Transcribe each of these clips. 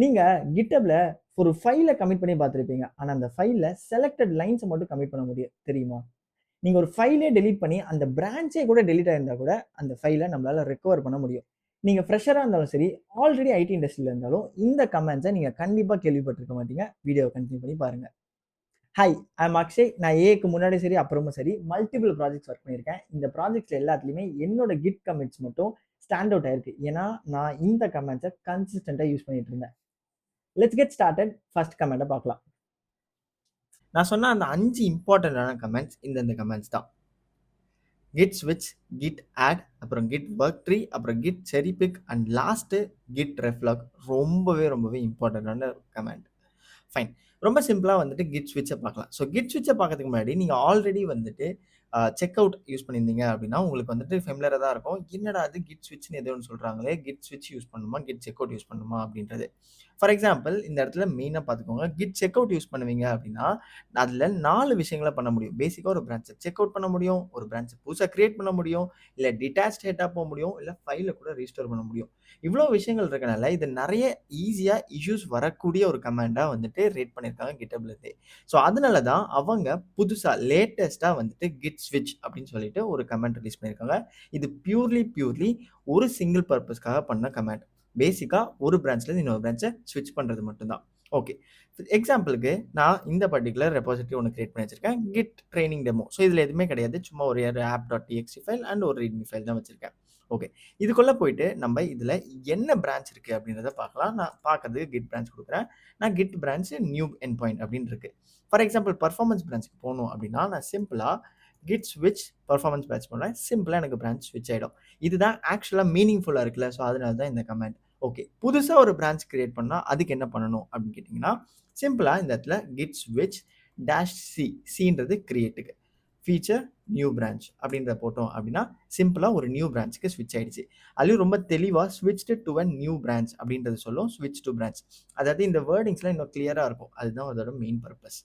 நீங்க GitHubல ஒரு ஃபைல கமிட் பண்ணி பார்த்திருப்பீங்க. ஆனா அந்த ஃபைல்ல செலக்டட் லைன்ஸ மட்டும் கமிட் பண்ண முடியும். தெரியுமா? நீங்க ஒரு ஃபைலே டெலீட் பண்ணி அந்த பிரான்ச்சே கூட டெலீட் ஆயிருந்தா கூட அந்த ஃபைல நம்மளால ரெக்கவர் பண்ண முடியும். நீங்க ஃப்ரெஷரா இருந்தாலும் சரி, ஆல்ரெடி ஐடி இண்டஸ்ட்ரியில இருந்தாலும் இந்த கமெண்ட்ஸ நீங்க கண்டிப்பா கேள்விப்பட்டிருக்க மாட்டீங்க. வீடியோவ கன்டின்யூ பண்ணி பாருங்க. ஹாய், ஐ அம் அக்ஷய். நான் ஏஐக்கு முன்னாடியும் சரி, அப்புறமும் சரி மல்டிபிள் ப்ராஜெக்ட்ஸ் ஒர்க் பண்ணியிருக்கேன். இந்த ப்ராஜெக்ட்ஸ் எல்லாத்துலயுமே என்னோட கிட் கமிட்ஸ் மட்டும் ஸ்டாண்ட் அவுட் ஆயிருக்கு. ஏன்னா, நான் இந்த கமெண்ட்ஸ கன்சிஸ்டன்ட்டா யூஸ் பண்ணிட்டு இருந்தேன். Let's get started. ஃபர்ஸ்ட் கமெண்ட்ட பார்க்கலாம். நான் சொன்ன அந்த 5 இம்பார்ட்டன்டான கமெண்ட்ஸ் இந்த கமெண்ட்ஸ் தான். git switch, git add, அப்புறம் git work tree, அப்புறம் git cherry pick and last git reflog. ரொம்பவே இம்பார்ட்டன்டான கமெண்ட். ஃபைன். ரொம்ப சிம்பிளா வந்துட்டு கிட் ஸ்விட்சை பார்க்கலாம். ஸோ கிட் ஸ்விட்சை பார்க்கறதுக்கு முன்னாடி நீங்கள் ஆல்ரெடி வந்துட்டு செக் அவுட் யூஸ் பண்ணியிருந்தீங்க அப்படின்னா உங்களுக்கு வந்துட்டு ஃபெமிலராக தான் இருக்கும். என்னடா அது கிட் ஸ்விட்ச்னு ஏதோ ஒன்று சொல்கிறாங்களே, கிட் ஸ்விட்ச் யூஸ் பண்ணணுமா, கிட் செக் அவுட் யூஸ் பண்ணணுமா அப்படின்றது. ஃபார் எக்ஸாம்பிள் இந்த இடத்துல மெயினாக பார்த்துக்கோங்க. கிட் செக் அவுட் யூஸ் பண்ணுவீங்க அப்படின்னா அதில் 4 விஷயங்களை பண்ண முடியும். பேசிக்காக ஒரு பிரான்ச்சை செக் அவுட் பண்ண முடியும், ஒரு பிரான்ச்சை புதுசாக கிரியேட் பண்ண முடியும், இல்லை டிட்டாச் ஹெட்டாக போக முடியும், இல்லை ஃபைலை கூட ரீஸ்டோர் பண்ண முடியும். இவ்வளோ விஷயங்கள் இருக்கனால இது நிறைய ஈஸியாக இஷ்யூஸ் வரக்கூடிய ஒரு கமாண்டாக வந்துட்டு ரேட் பண்ணியிருக்காங்க GitHubலேருந்தே. ஸோ அதனால தான் அவங்க புதுசாக லேட்டஸ்ட்டாக வந்துட்டு கிட் ஸ்விட்ச் அப்படின்னு சொல்லிட்டு ஒரு கமாண்ட் ரிலீஸ் பண்ணியிருக்காங்க. இது பியூர்லி ஒரு சிங்கிள் பர்பஸ்க்காக பண்ண கமாண்ட். பேசிக்காக ஒரு பிரான்ச்லேருந்து இன்னொரு பிரான்ச்சை ஸ்விட்ச் பண்ணுறது மட்டும்தான். ஓகே, எக்ஸாம்பிளுக்கு நான் இந்த பர்டிகுலர் ரெபாசிட்டரி ஒன்று கிரியேட் பண்ணி வச்சிருக்கேன், கிட் ட்ரைனிங் டெமோ. ஸோ இதில் எதுவுமே கிடையாது, சும்மா ஒரு app.txt ஃபைல் அண்ட் ஒரு ரீட்மி ஃபைல் தான் வச்சிருக்கேன். ஓகே, இதுக்குள்ளே போயிட்டு நம்ம இதில் என்ன பிரான்ச் இருக்குது அப்படின்றத பார்க்கலாம். நான் பார்க்கறதுக்கு கிட் பிரான்ச் கொடுக்குறேன். நான் git branch new end point அப்படின்னு இருக்கு. ஃபார் எக்ஸாம்பிள் பர்ஃபார்மன்ஸ் பிரான்ச்சுக்கு போகணும் அப்படின்னா நான் சிம்பிளாக கிட் ஸ்விட்ச் பர்ஃபார்மன்ஸ் பிரான்ச் பண்ணுவேன். சிம்பிளாக எனக்கு பிரான்ச் ஸ்விட்ச் ஆகிடும். இதுதான் ஆக்சுவலாக மீனிங்ஃபுல்லாக இருக்குல்ல. ஸோ அதனால தான் இந்த கமெண்ட். ஓகே, புதுசாக ஒரு பிரான்ச் கிரியேட் பண்ணால் அதுக்கு என்ன பண்ணணும் அப்படின்னு கேட்டிங்கன்னா சிம்பிளாக இந்த இடத்துல கிட் ஸ்விட்ச் -c கிரியேட்டுக்கு ஃபீச்சர் நியூ பிரான்ச் அப்படின்றத போட்டோம் அப்படின்னா சிம்பிளாக ஒரு நியூ பிரான்ச்சுக்கு ஸ்விட்ச் ஆயிடுச்சு. அதுலேயும் ரொம்ப தெளிவாக switched to a new branch அப்படின்றது சொல்லும். ஸ்விட்ச் டு பிரான்ச், அதாவது இந்த வேர்டிங்ஸ்லாம் இன்னும் கிளியராக இருக்கும். அதுதான் அதோட main purpose.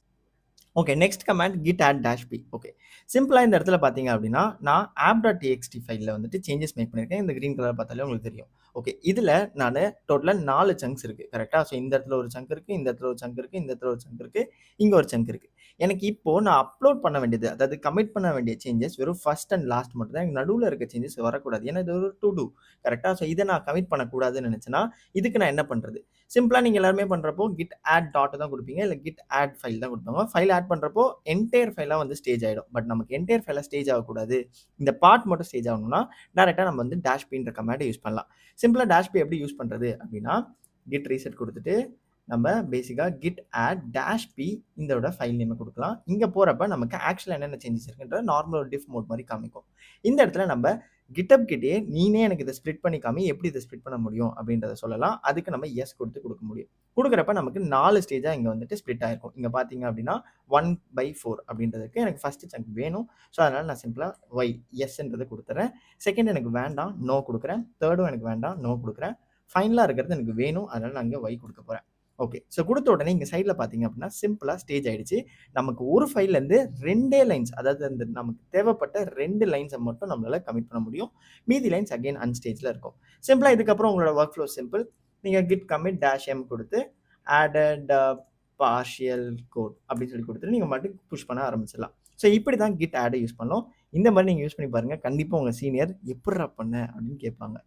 Okay, next command git add -p. Okay, சிம்பிளாக இந்த இடத்துல பார்த்தீங்க அப்படின்னா நான் app.txt ஃபைலில் வந்துட்டு சேஞ்சஸ் மேக் பண்ணியிருக்கேன். இந்த க்ரீன் கலர் பார்த்தாலே உங்களுக்கு தெரியும். ஓகே, இதில் நான் டோட்டலாக 4 சங்க்ஸ் இருக்குது கரெக்டாக. ஸோ இந்த இடத்துல ஒரு சங்க் இருக்குது, இந்த இடத்துல ஒரு சங்க் இருக்குது, இந்த இடத்துல ஒரு சங்க் இருக்குது, இங்கே ஒரு சங்க் இருக்குது. எனக்கு இப்போது நான் அப்லோட் பண்ண வேண்டியது, அதாவது கமிட் பண்ண வேண்டிய சேஞ்சஸ் வெறும் ஃபர்ஸ்ட் அண்ட் லாஸ்ட் மட்டும் தான். எனக்கு நடுவில் இருக்க சேஞ்சஸ் வரக்கூடாது. ஏன்னா இது ஒரு டு டூ கரெக்டாக. ஸோ இதை நான் கமிட் பண்ணக்கூடாதுன்னு நினச்சேன்னா இதுக்கு நான் என்ன பண்ணுறது? சிம்பிளாக நீங்கள் எல்லாருமே பண்ணுறப்போ git add டாட் தான் கொடுப்பீங்க, இல்லை git add ஃபைல் தான் கொடுப்பாங்க. ஃபைல் ஆட் பண்ணுறப்போ என்டையர் ஃபைலாக வந்து ஸ்டேஜ் ஆகிடும். பட் நமக்கு என்டையர் ஃபைலாக ஸ்டேஜ் ஆகக்கூடாது, இந்த பார்ட் மட்டும் ஸ்டேஜ் ஆகணும்னா டேரெக்டாக நம்ம வந்து -pன்ற கமாண்டை யூஸ் பண்ணலாம். சிம்பிளாக -p எப்படி யூஸ் பண்ணுறது அப்படின்னா git ரீசெட் கொடுத்துட்டு நம்ம பேசிக்காக git add -p இதோட ஃபைல் நேமை கொடுக்கலாம். இங்கே போகிறப்ப நமக்கு ஆக்சுவலாக என்னென்ன சேஞ்சஸ் இருக்குன்ற நார்மல் டிஃப் மோட் மாதிரி காமிக்கும். இந்த இடத்துல நம்ம GitHub கிட்டே நீனே எனக்கு இதை ஸ்ப்ளிட் பண்ணி காமி, எப்படி இதை ஸ்ப்ளிட் பண்ண முடியும் அப்படின்றத சொல்லலாம். அதுக்கு நம்ம எஸ் கொடுக்க முடியும். கொடுக்குறப்ப நமக்கு 4 ஸ்டேஜாக இங்கே வந்துட்டு ஸ்ப்ளிட் ஆகிருக்கும். இங்கே பார்த்தீங்க அப்படின்னா 1/4 அப்படின்றதுக்கு எனக்கு ஃபஸ்ட்டு சங்க் வேணும். ஸோ அதனால் நான் சிம்பிளாக ஒய் எஸ்ன்றதை கொடுத்துறேன். செகண்ட் எனக்கு வேண்டாம், நோ கொடுக்குறேன். தேர்டும் எனக்கு வேண்டாம், நோ கொடுக்குறேன். ஃபைனலாக இருக்கிறது எனக்கு வேணும், அதனால் நான் இங்கே ஒய் கொடுக்க போகிறேன். ஓகே, ஸோ கொடுத்த உடனே இங்கே சைடில் பார்த்தீங்க அப்படின்னா சிம்பிளாக ஸ்டேஜ் ஆகிடுச்சு. நமக்கு ஒரு ஃபைல்லேருந்து 2 லைன்ஸ், அதாவது அந்த நமக்கு தேவைப்பட்ட 2 லைன்ஸை மட்டும் நம்மளால் கமிட் பண்ண முடியும். மீதி லைன்ஸ் அகெயின் அன்ஸ்டேஜில் இருக்கும். சிம்பிளாக இதுக்கப்புறம் உங்களோட ஒர்க் ஃப்ளோ சிம்பிள். நீங்கள் git commit -m கொடுத்து added partial code அப்படின்னு சொல்லி கொடுத்துட்டு நீங்கள் மட்டும் புஷ் பண்ண ஆரம்பிச்சிடலாம். ஸோ இப்படி தான் git add யூஸ் பண்ணோம். இந்த மாதிரி நீங்கள் யூஸ் பண்ணி பாருங்கள். கண்டிப்பாக உங்கள் சீனியர் எப்படிடா பண்ண அப்படின்னு கேட்பாங்க.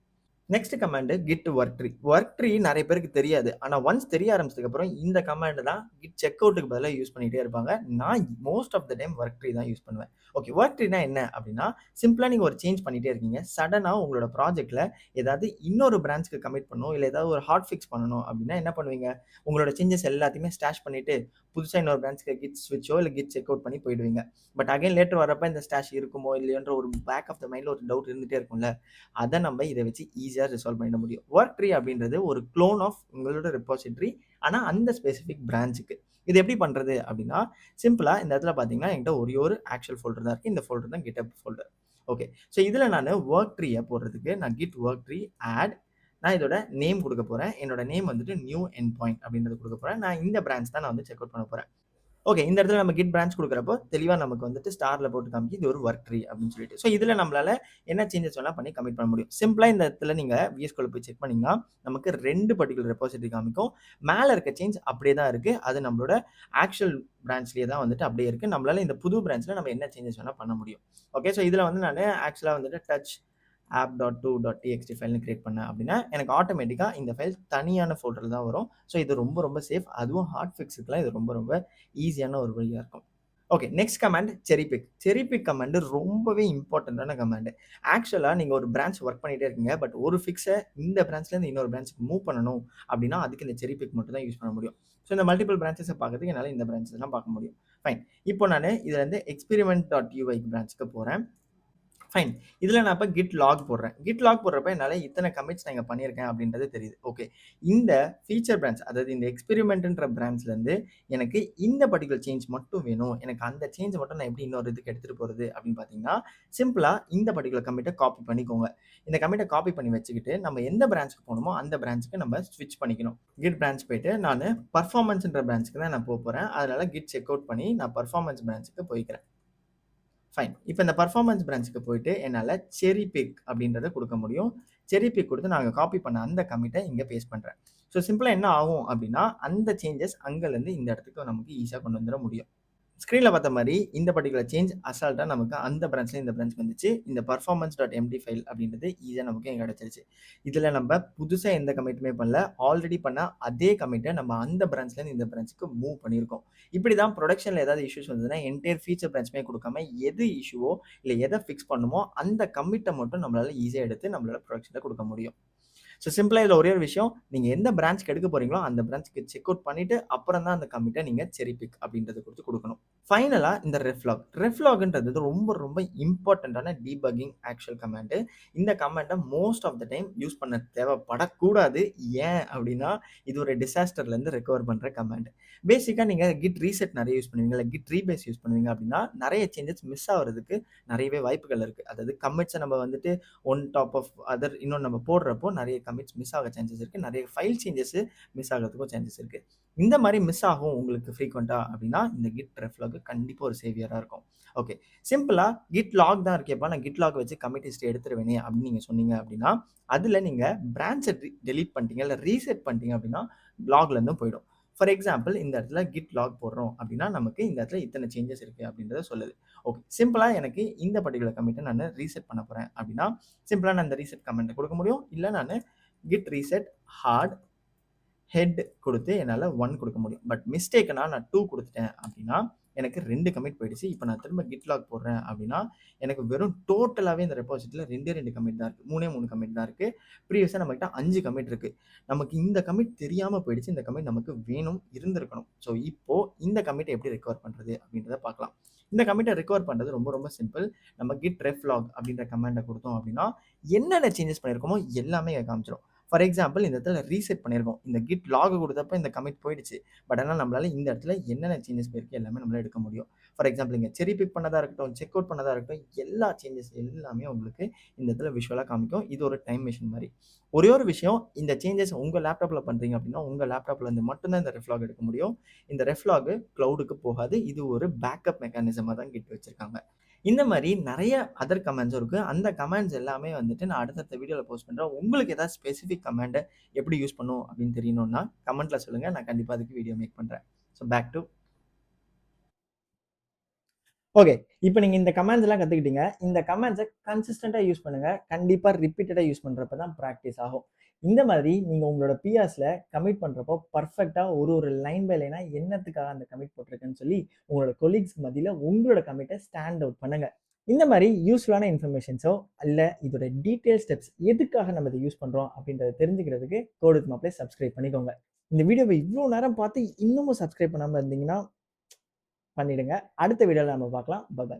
Next command git work tree. Work tree நிறைய பேருக்கு தெரியாது. ஆனால் ஒன்ஸ் தெரிய ஆரம்பிச்சதுக்கப்புறம் இந்த கமாண்ட் தான் git செக் அவுட்டுக்கு பதிலாக யூஸ் பண்ணிகிட்டே இருப்பாங்க. நான் most of the time work tree தான் யூஸ் பண்ணுவேன். ஓகே, ஒர்க் ட்ரீனா என்ன அப்படின்னா சிம்பிளாக நீங்கள் ஒரு சேஞ்ச் பண்ணிகிட்டே இருக்கீங்க. சடனாக உங்களோட ப்ராஜெக்ட்டில் ஏதாவது இன்னொரு பிரான்ச்சுக்கு கமிட் பண்ணணும், இல்லை ஏதாவது ஒரு ஹாட் ஃபிக்ஸ் பண்ணணும் அப்படின்னா என்ன பண்ணுவீங்க? உங்களோட சேஞ்சஸ் எல்லாத்தையுமே ஸ்டாஷ் பண்ணிவிட்டு புதுசாக இன்னொரு பிரான்ச்சுக்கு கிட் ஸ்விட்சோ இல்லை கிட் செக் அவுட் பண்ணி போயிடுவீங்க. பட் அகைன் லேட்டர் வரப்போ இந்த ஸ்டாஷ் இருக்குமோ இல்லையோன்ற ஒரு பேக் ஆஃப் த மைண்டில் ஒரு டவுட் இருந்துகிட்டே இருக்கும்ல. அதை நம்ம இதை வச்சு ஈஸியாக ரிசால்வ் பண்ணிட முடியும். ஒர்க் ட்ரீ அப்படின்றது ஒரு க்ளோன் ஆஃப் உங்களோட ரெபாசிட்டரி, ஆனால் அந்த ஸ்பெசிஃபிக் பிரான்ச்சுக்கு. இது எப்படி பண்ணுறது அப்படின்னா சிம்பிளாக இந்த இடத்துல பார்த்தீங்கன்னா என்கிட்ட ஒரே ஒரு ஆக்சுவல் ஃபோல்டர் தான் இருக்குது. இந்த ஃபோல்டர் தான் GitHub ஃபோல்டர். ஓகே, ஸோ இதில் நான் ஒர்க் ட்ரீயை போடுறதுக்கு நான் git work tree add, நான் இதோட நேம் கொடுக்க போகிறேன். என்னோட நேம் வந்துட்டு நியூ எண்ட் பாயிண்ட் அப்படின்றது கொடுக்க போகிறேன். நான் இந்த பிரான்ச் தான் நான் வந்து செக் அவுட் பண்ண போகிறேன். ஓகே. இந்த இடத்துல நம்ம கிட் பிரான்ச் குடுக்குறப்போ, தெளிவா நமக்கு வந்துட்டு ஸ்டார்ல போட்டு காமிக்குது. இது ஒரு வொர்க் ட்ரீ அப்படின்னு சொல்லிட்டு. ஸோ இதுல நம்மளால என்ன சேஞ்சஸ் வேணா பண்ணி கமிட் பண்ண முடியும். சிம்பிளா இந்த இடத்துல நீங்க விஎஸ் கோட்ல போய் செக் பண்ணீங்கன்னா, நமக்கு 2 பர்ட்டிகுலர் ரெபாசிட்டரி காமிக்கும். மேல இருக்க சேஞ்ச் அப்படியே தான் இருக்கு. அது நம்மளோட ஆக்சுவல் பிரான்ச்லயே தான் வந்துட்டு அப்படியே இருக்கு. நம்மளால இந்த புது பிரான்ச்ல நம்ம என்ன சேஞ்சஸ் வேணா பண்ண முடியும். ஓகே. ஸோ இதுல வந்து நானு ஆக்சுவலா வந்துட்டு டச் app.2.txt ஃபைல்னு கிரியேட் பண்ணேன் அப்படின்னா, எனக்கு ஆட்டோமேட்டிக்கா இந்த ஃபைல் தனியான ஃபோல்டர்ல தான் வரும். ஸோ இது ரொம்ப ரொம்ப சேஃப். அதுவும் ஹாட் ஃபிக்ஸுக்குலாம் இது ரொம்ப ரொம்ப ஈஸியான ஒரு வழியா இருக்கும். ஓகே. நெக்ஸ்ட் கமாண்ட் செரி பிக். செரி பிக் கமாண்ட் ரொம்பவே இம்பார்ட்டன்ட்டான கமாண்ட். ஆக்சுவலா நீங்க ஒரு பிரான்ச் வொர்க் பண்ணிட்டே இருக்கீங்க. பட் ஒரு ஃபிக்ஸ இந்த பிரான்ச்லேருந்து இன்னொரு பிரான்ச்சுக்கு மூவ் பண்ணணும் அப்படின்னா, அதுக்கு இந்த செரி பிக் மட்டும் தான் யூஸ் பண்ண முடியும். ஸோ இந்த மல்டிபிள் பிரான்ச்சஸ பார்க்கறதுக்கு என்னால இந்த பிரான்ச்சஸ் தான் பார்க்க முடியும். ஃபைன். இப்போ நானு இதுலேருந்து experiment.ui பிரான்ச்சுக்கு போறேன். ஃபைன். இதுல நான் இப்ப கிட் லாக் போடுறேன். கிட் லாக் போடுறப்ப என்னால இத்தன கமிட்ஸ் நான் இங்க பண்ணியிருக்கேன் அப்படின்றது தெரியுது. ஓகே. இந்த ஃபீச்சர் பிரான்ச் அதாவது இந்த எக்ஸ்பெரிமென்ட்ன்ற பிரான்ச்லேருந்து எனக்கு இந்த பர்ட்டிகுலர் சேஞ்ச் மட்டும் வேணும். எனக்கு அந்த சேஞ்ச மட்டும் நான் எப்படி இன்னொரு இதுக்கு எடுத்துட்டு போறது அப்படின்னு பார்த்தீங்கன்னா, சிம்பிளா இந்த பர்ட்டிகுலர் கமிட்ட காப்பி பண்ணிக்கோங்க. இந்த கமிட்ட காப்பி பண்ணி வச்சுக்கிட்டு, நம்ம எந்த பிரான்ச்சுக்கு போணுமோ அந்த பிரான்ச்சுக்கு நம்ம ஸ்விட்ச் பண்ணிக்கணும். கிட் பிரான்ச் போயிட்டு நானு பெர்ஃபார்மன்ஸ்ன்ற பிரான்ச்சுக்கு தான் நான் போப்போறேன். அதனால கிட் செக் அவுட் பண்ணி நான் பெர்ஃபார்மன்ஸ் பிரான்ச்சுக்கு போய்க்கிறேன். ஃபைன். இப்ப இந்த பெர்ஃபார்மன்ஸ் பிரான்ச்சுக்கு போயிட்டு என்னால செரி பிக் அப்படின்றத குடுக்க முடியும். செரி பிக் குடுத்து நான் அங்க காப்பி பண்ண அந்த கமிட்ட இங்க பேஸ்ட் பண்றேன். ஸோ சிம்பிளா என்ன ஆகும் அப்படின்னா, அந்த சேஞ்சஸ் அங்கருந்து இந்த இடத்துக்கு நமக்கு ஈஸியா கொண்டு வந்துர முடியும். ஸ்க்ரீன்ல பார்த்த மாரி இந்த பர்ட்டிகுலர் சேஞ்ச் அசால்ட்டா நமக்கு அந்த பிரான்ச்ல இந்த பிரான்ச் வந்துச்சு. இந்த பெர்ஃபார்மன்ஸ்.எம்டி ஃபைல் அப்படின்றது ஈஸியா நமக்கு இங்க கிடைச்சிருச்சு. இதுல நம்ம புதுசா எந்த கமிட்டுமே பண்ணல. ஆல்ரெடி பண்ண அதே கமிட்ட நம்ம அந்த பிரான்ச்லேருந்து இந்த பிரான்ச்சுக்கு மூவ் பண்ணியிருக்கோம். இப்படி தான் புரொடக்ஷன்ல ஏதாவது இஷ்யூஸ் வந்ததுன்னா, என்டையர் ஃபீச்சர் பிரான்ச்சுமே குடுக்காம எது இஷ்யூவோ, இல்ல எத ஃபிக்ஸ் பண்ணுமோ அந்த கமிட்ட மட்டும் நம்மளால ஈஸியா எடுத்து நம்மளால புரொடக்ஷன்ல குடுக்க முடியும். ஸோ சிம்பிளா இதுல ஒரே ஒரு விஷயம், நீங்க எந்த பிரான்ச்க்கு எடுக்க போறீங்களோ, அந்த பிரான்ச்க்கு செக் அவுட் பண்ணிட்டு, அப்புறம் தான் அந்த கமிட்ட நீங்க செரி பிக் அப்படின்றத குடுத்து குடுக்கணும். ஃபைனலா இந்த ரெஃப்லாக். ரெஃப்லாக்ன்றது ரொம்ப ரொம்ப இம்பார்ட்டன்ட்டான டீபக்கிங் ஆக்சுவல் கமாண்ட். இந்த கமாண்ட most of the time use பண்ண தேவைப்படக்கூடாது. ஏன் அப்படின்னா, இது ஒரு டிசாஸ்டர்லேருந்து ரெக்கவர் பண்ற கமாண்ட். பேசிக்கா நீங்க கிட் ரீசெட் நெறைய யூஸ் பண்ணுவீங்க, இல்ல கிட் ரீபேஸ் யூஸ் பண்ணுவீங்க அப்படின்னா, நெறைய சேஞ்சஸ் மிஸ் ஆவறதுக்கு நெறையவே வாய்ப்புகள் இருக்கு. அதாவது கமிட்ஸ நம்ம வந்துட்டு ஒன் டாப் ஆஃப் அதர் இன்னொன்னு நம்ம போடுறப்போ நெறைய கமிட்ஸ் மிஸ் ஆக சான்சஸ் இருக்கு. நெறைய ஃபைல் சேஞ்சஸ் மிஸ் ஆகுறதுக்கும் சான்சஸ் இருக்கு. இந்த மாரி மிஸ் ஆகும் உங்களுக்கு ஃப்ரீக்வென்ட்டா அப்படின்னா, இந்த கிட் ரெஃப்லாக் கண்டிப்பா ஒரு சேவியரா இருக்கும். ஓகே. சிம்பிளா கிட் லாக் தான் இருக்கேப்பா, நான் கிட் லாக் வச்சு கமிட் ஹிஸ்டரி எடுத்துருவேனே அப்படின்னு நீங்க சொன்னீங்க அப்படின்னா, அதுல நீங்க பிரான்ச்ச டெலீட் பண்ணிட்டீங்க, இல்ல ரீசெட் பண்ணிட்டீங்க அப்படின்னா, லாக்ல இருந்தும் போயிடும். ஃபார் எக்ஸாம்பிள் இந்த இடத்துல கிட் லாக் போடுறோம் அப்படின்னா, நமக்கு இந்த இடத்துல இத்தன சேஞ்சஸ் இருக்கு அப்படின்றத சொல்லுது. ஓகே. சிம்பிளா எனக்கு இந்த பர்ட்டிகுலர் கமிட்ட நானு ரீசெட் பண்ண போறேன் அப்படின்னா, சிம்பிளா நான் இந்த ரீசெட் கமாண்ட குடுக்க முடியும். இல்ல நானு கிட் ரீசெட் ஹார்ட் ஹெட் குடுத்து என்னால 1 குடுக்க முடியும். பட் மிஸ்டேக்கனா நான் 2 குடுத்துட்டேன் அப்படின்னா, எனக்கு 2 கமிட் போயிடுச்சு. இப்ப நான் திரும்ப கிட் லாக் போடுறேன் அப்படின்னா, எனக்கு வெறும் டோட்டலாவே இந்த ரெபாசிட்டரில 2 கமிட் தான் இருக்கு. 3 கமிட் தான் இருக்கு. ப்ரீவியஸா நம்மகிட்ட 5 கமிட் இருக்கு. நமக்கு இந்த கமிட் தெரியாம போயிடுச்சு. இந்த கமிட் நமக்கு வேணும், இருந்திருக்கணும். ஸோ இப்போ இந்த கமிட்ட எப்படி ரெக்கவர் பண்றது அப்படின்றத பார்க்கலாம். இந்த கமிட்ட ரெக்கவர் பண்றது ரொம்ப ரொம்ப சிம்பிள். நம்ம git reflog அப்படின்ற கமாண்ட குடுத்தோம் அப்படின்னா, என்னென்ன சேஞ்சஸ் பண்ணியிருக்கோமோ எல்லாமே இங்க காமிச்சிரும். ஃபார் எக்ஸாம்பிள் இந்த இடத்துல ரீசெட் பண்ணியிருக்கோம். இந்த கிட் லாக் குடுத்தப்ப இந்த கமிட் போயிடுச்சு. பட் ஆனா நம்மளால இந்த இடத்துல என்னென்ன சேஞ்சஸ் போயிருக்கு எல்லாமே நம்மளால எடுக்க முடியும். ஃபார் எக்ஸாம்பிள் இங்க செரி பிக் பண்ணதா இருக்கட்டும், செக் அவுட் பண்ணதா இருக்கட்டும், எல்லா சேஞ்சஸ் எல்லாமே உங்களுக்கு இந்த இடத்துல விஷுவலா காமிக்கும். இது ஒரு டைம் மெஷின் மாரி. ஒரே ஒரு விஷயம், இந்த சேஞ்சஸ் உங்க லேப்டாப்ல பண்றீங்க அப்படின்னா, உங்க லேப்டாப்ல இருந்து மட்டும் தான் இந்த ரெஃப்லாக் எடுக்க முடியும். இந்த ரெஃப்லாக் கிளவுடுக்கு போகாது. இது ஒரு பேக்கப் மெக்கானிசமா தான் கிட் வச்சிருக்காங்க. இந்த மாரி நெறைய அதர் கமாண்ட்ஸும் இருக்கு. அந்த கமாண்ட்ஸ் எல்லாமே வந்துட்டு நான் அடுத்தடுத்த வீடியோல போஸ்ட் பண்றேன். உங்களுக்கு ஏதாவது ஸ்பெசிஃபிக் கமாண்ட எப்படி யூஸ் பண்ணணும் அப்படின்னு தெரியணும்னா, கமெண்ட்ல சொல்லுங்க. நான் கண்டிப்பா அதுக்கு வீடியோ மேக் பண்றேன். So back to okay. இப்ப நீங்க இந்த கமாண்ட்ஸ் எல்லாம் கத்துக்கிட்டீங்க. இந்த கமாண்ட்ஸ கன்சிஸ்டன்ட்டா யூஸ் பண்ணுங்க. கண்டிப்பா ரிப்பீட்டடா யூஸ் பண்றப்ப தான் பிராக்டிஸ் ஆகும். இந்த மாதிரி நீங்க உங்களோட பிஆர்ஸ்ல கமிட் பண்றப்போ பெர்ஃபெக்ட்டா ஒரு ஒரு லைன் பை லைனா என்னத்துக்காக அந்த கமிட் போட்டிருக்கேன்னு சொல்லி உங்களோட கொலீக்ஸ் மத்தியில உங்களோட கமிட்ட ஸ்டாண்ட் அவுட் பண்ணுங்க. இந்த மாதிரி யூஸ்ஃபுல்லான இன்ஃபர்மேஷன்ஸோ இல்ல இதோட டீடைல் ஸ்டெப்ஸ் எதுக்காக நம்ம இதை யூஸ் பண்றோம் அப்படின்றத தெரிஞ்சுக்கிறதுக்கு கோட் வித் மாப்ளை சப்ஸ்கிரைப் பண்ணிக்கோங்க. இந்த வீடியோவை இவ்வளோ நேரம் பார்த்து இன்னமும் சப்ஸ்கிரைப் பண்ணாம இருந்தீங்கன்னா பண்ணிடுங்க. அடுத்த வீடியோல நம்ம பார்க்கலாம். Bye by.